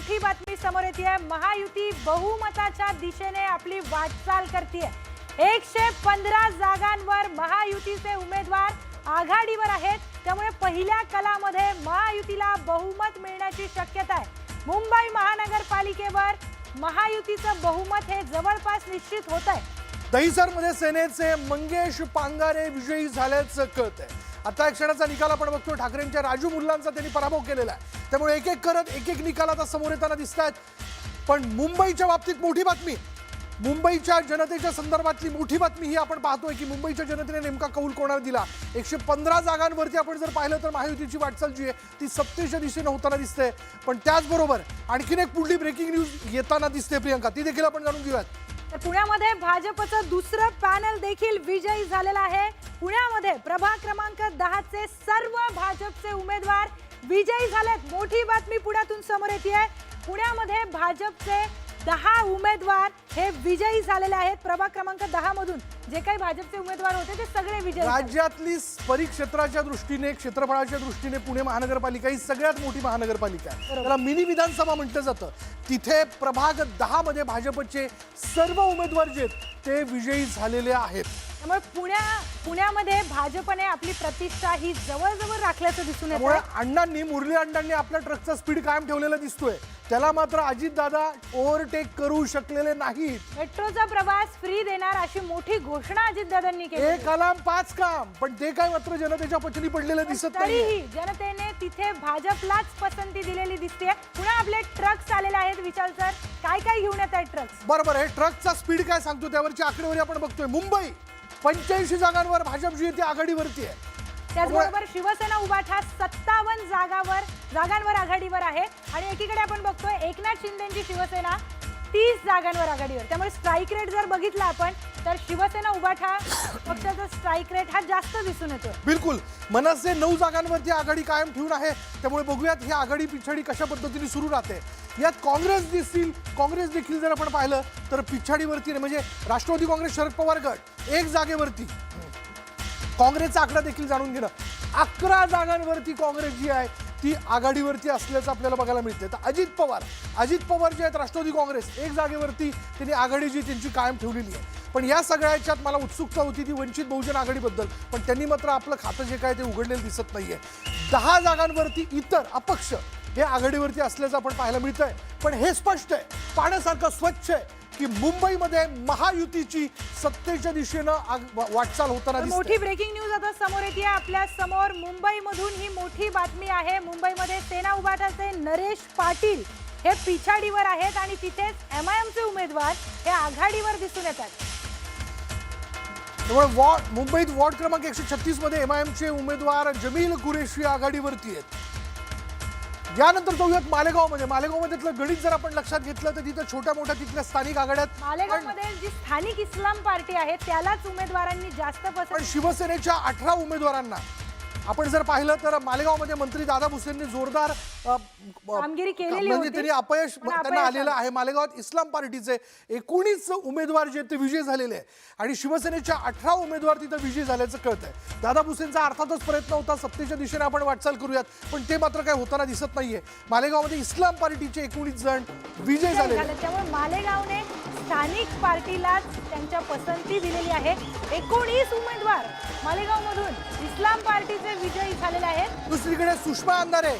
मोठी बातमी समोर येते। महायुती बहुमताच्या दिशेने आपली वाटचाल करते। 115 जागांवर महायुतीचे उमेदवार आघाडीवर आहेत, त्यामुळे पहिल्या कलामध्ये महायुतीला बहुमत मिळण्याची शक्यता आहे। मुंबई महानगरपालिकेवर महायुतीचं बहुमत हे जवळपास निश्चित होत आहे। दहिसरमध्ये सेनेचे मंगेश पांगारे विजयी झाल्याचं कळतंय। आता एक क्षणाचा निकाल आपण बघतो। ठाकरेंच्या राजू मुल्लांचा त्यांनी पराभव केलेला आहे, त्यामुळे एक एक करत एक एक निकाल आता समोर येताना दिसत आहेत। पण मुंबईच्या बाबतीत मोठी बातमी, मुंबईच्या जनतेच्या संदर्भातली मोठी बातमी ही आपण पाहतोय की मुंबईच्या जनतेने नेमका कौल कोणाला दिला। 115 जागांवरती आपण जर पाहिलं तर महायुतीची वाटचाल जी आहे ती सत्तेच्या दिशेने होताना दिसते। पण त्याचबरोबर आणखीन एक पुढली ब्रेकिंग न्यूज येताना दिसते प्रियंका, ती देखील आपण जाणून घेऊयात। तर पुण्यामध्ये भाजपचं दुसरं पॅनल देखील विजयी झालेलं आहे। पुण्यामध्ये प्रभाग क्रमांक 10 चे सर्व भाजपचे उमेदवार विजयी झालेत। मोठी बातमी पुण्यातून समोर येते। पुण्यामध्ये भाजपचे 10 उमेदवार हे विजयी झालेले आहेत। प्रभाग क्रमांक 10 मधून जे काही भाजपचे उमेदवार होते ते सगळे विजयी झाले। राज्यातली परिक्षेत्राच्या दृष्टीने, क्षेत्रफळाच्या दृष्टीने पुणे महानगरपालिका ही सगळ्यात मोठी महानगरपालिका आहे। त्याला मिनी विधानसभा म्हटलं जातं। तिथे प्रभाग 10 मध्ये भाजपचे सर्व उमेदवार जे ते विजयी झालेले आहेत। त्यामुळे पुण्यामध्ये भाजपने आपली प्रतिष्ठा ही जवळजवळ राखल्याचं दिसून येतं। त्यामुळे अण्णांनी, मुरली अण्णांनी आपल्या ट्रकचा स्पीड कायम ठेवलेला दिसतोय। त्याला मात्र अजितदादा ओव्हरटेक करू शकलेले नाहीत। मेट्रोचा प्रवास फ्री देणार अशी मोठी घोषणा अजितदादांनी केली। एक कलाम 5 काम, पण ते काय मात्र जनतेच्या पचनी पडलेलं दिसत नाही। तरीही जनतेने तिथे भाजपलाच पसंती दिलेली दिसते। पुन्हा आपले ट्रक्स आलेले आहेत। विचार सर, काय काय घेऊन येत आहेत ट्रक्स? बरोबर आहे, ट्रकचा स्पीड काय सांगतो त्यावरची आकडेवारी आपण बघतोय। मुंबई 85 जागांवर भाजप जी आहे ती आघाडीवरती आहे। त्याचबरोबर शिवसेना उभाठा 57 जागांवर आघाडीवर आहे। आणि एकीकडे आपण बघतोय एकनाथ शिंदेची शिवसेना 30 जागांवर आघाडीवर। त्यामुळे स्ट्राईक रेट जर बघितला आपण तर शिवसेना उभाठा पक्षाचा स्ट्राईक रेट हा जास्त दिसून येतो। बिलकुल, मनसे 9 जागांवरती आघाडी कायम ठेवून आहे। त्यामुळे बघूयात ही आघाडी पिछाडी कशा पद्धतीने सुरू राहते। यात काँग्रेस देखील जर आपण पाहिलं तर पिछाडीवरती, म्हणजे राष्ट्रवादी काँग्रेस शरद पवार गट 1 जागेवरती। काँग्रेसचा आकडा देखील जाणून घेणं, 11 जागांवरती काँग्रेस जी आहे ती आघाडीवरती असल्याचं आपल्याला बघायला मिळते। तर अजित पवार जे आहेत राष्ट्रवादी काँग्रेस 1 जागेवरती त्यांनी आघाडी जी त्यांची कायम ठेवलेली आहे। पण या सगळ्याच्यात मला उत्सुकता होती ती वंचित बहुजन आघाडीबद्दल, पण त्यांनी मात्र आपलं खातं जे काय ते उघडलेलं दिसत नाहीये। 10 जागांवरती इतर अपक्ष हे आघाडीवरती असल्याचं आपण पाहायला मिळतंय। पण हे स्पष्ट आहे, पाण्यासारखं स्वच्छ आहे की मुंबईमध्ये महायुतीची सत्तेच्या दिशेनं वाटचाल होताना दिसते। मोठी ब्रेकिंग न्यूज आता समोर येते आपल्या समोर। मुंबईमधून ही मोठी बातमी आहे। मुंबईमध्ये सेना उभाठाचे नरेश पाटील हे पिछाडीवर आहेत आणि तिथेच MIMचे उमेदवार हे आघाडीवर दिसून येतात। त्यामुळे मुंबईत वॉर्ड क्रमांक 136 मध्ये MIMचे उमेदवार जमील कुरेशी आघाडीवरती आहेत। यानंतर जाऊयात मालेगावमध्येतलं गणित जर आपण लक्षात घेतलं तर तिथं छोट्या मोठ्या तिथल्या स्थानिक आघाड्यात मालेगावमध्ये जी स्थानिक इस्लाम पार्टी आहे त्यालाच उमेदवारांनी जास्त पण शिवसेनेच्या 18 उमेदवारांना आपण जर पाहिलं तर मालेगावमध्ये मंत्री दादा भुसेंनी जोरदार कामगिरी केलेली होती, त्यांनी अपयश त्यांना आलेलं आहे। मालेगावात इस्लाम पार्टीचे 19 उमेदवार जे ते विजयी झालेले आहे आणि शिवसेनेच्या 18 उमेदवार तिथं विजयी झाल्याचं कळतंय। दादा भुसेंचा अर्थातच प्रयत्न होता सत्तेच्या दिशेने आपण वाटचाल करूयात, पण ते मात्र काही होताना दिसत नाहीये। मालेगावमध्ये इस्लाम पार्टीचे 19 जण विजयी झाले। त्यामुळे मालेगावने स्थानिक पार्टीलाच त्यांच्या पसंती दिलेली आहे। 19 उमेदवार मालेगावमधून इस्लाम पार्टीचे विजयी झालेले आहेत। दुसरीकडे सुषमा अंधारे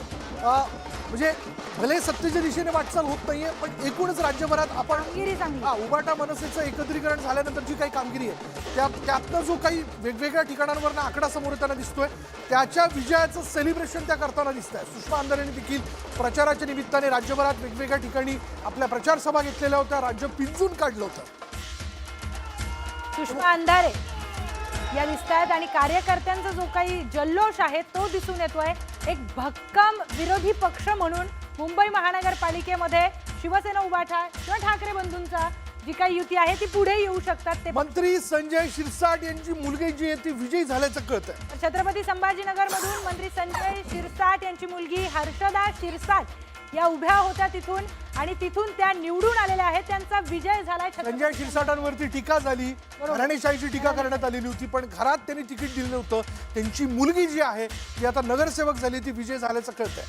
म्हणजे भले सत्तेच्या दिशेने वाटचाल होत नाहीये, पण एकूणच राज्यभरात आपण उभाटा मनसेचं एकत्रीकरण झाल्यानंतर जी काही कामगिरी आहे त्यातनं जो काही वेगवेगळ्या ठिकाणांवर आकडा समोर येताना दिसतोय त्याच्या विजयाचं सेलिब्रेशन त्या करताना दिसत आहे। सुषमा अंधारेने देखील प्रचाराच्या निमित्ताने राज्यभरात वेगवेगळ्या ठिकाणी आपल्या प्रचार सभा घेतलेल्या होत्या, राज्य पिंजून काढलं होतं। सुषमा अंधारे या दिसतात आणि कार्यकर्त्यांचा जो काही जल्लोष आहे तो दिसून येतोय। एक भक्कम विरोधी पक्ष म्हणून मुंबई महानगरपालिकेमध्ये शिवसेना उभाठा किंवा ठाकरे बंधूंचा जी काही युती आहे ती पुढे येऊ शकतात। ते मंत्री संजय शिरसाट यांची मुलगी जी आहे ती विजयी झाल्याचं कळतंय। छत्रपती संभाजीनगर मधून मंत्री संजय शिरसाट यांची मुलगी हर्षदा शिरसाट या उभ्या होत्या तिथून आणि तिथून त्या निवडून आलेल्या आहेत। त्यांचा विजय झालाय। संजय शिरसाटांवरती टीका झाली, घराणेशाहीची टीका करण्यात आलेली होती, पण घरात त्यांनी तिकीट दिलं होतं। त्यांची मुलगी जी आहे ती आता नगरसेवक झाली, ती विजय झाल्याचं कळतंय।